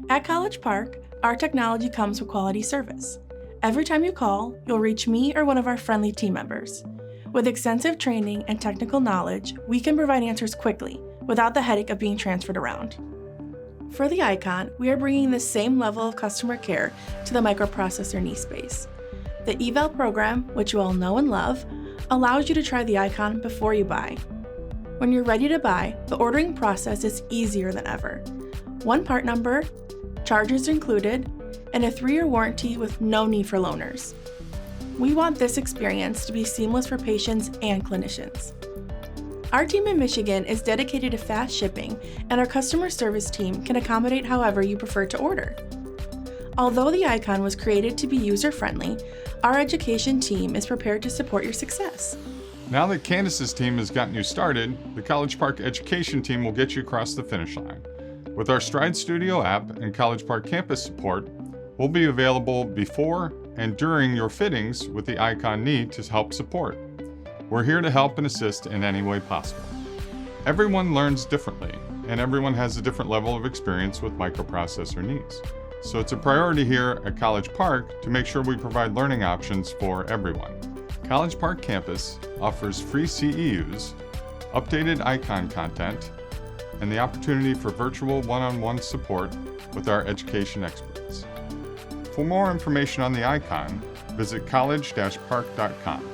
At College Park, our technology comes with quality service. Every time you call, you'll reach me or one of our friendly team members. With extensive training and technical knowledge, we can provide answers quickly, without the headache of being transferred around. For the Icon, we are bringing the same level of customer care to the microprocessor knee space. The eval program, which you all know and love, allows you to try the Icon before you buy. When you're ready to buy, the ordering process is easier than ever. One part number, chargers included, and a 3-year warranty with no need for loaners. We want this experience to be seamless for patients and clinicians. Our team in Michigan is dedicated to fast shipping, and our customer service team can accommodate however you prefer to order. Although the Icon was created to be user-friendly, our education team is prepared to support your success. Now that Candace's team has gotten you started, the College Park education team will get you across the finish line. With our Stride Studio app and College Park campus support, we'll be available before and during your fittings with the Icon knee to help support. We're here to help and assist in any way possible. Everyone learns differently, and everyone has a different level of experience with microprocessor knees. So it's a priority here at College Park to make sure we provide learning options for everyone. College Park campus offers free CEUs, updated Icon content, and the opportunity for virtual one-on-one support with our education experts. For more information on the Icon, visit college-park.com.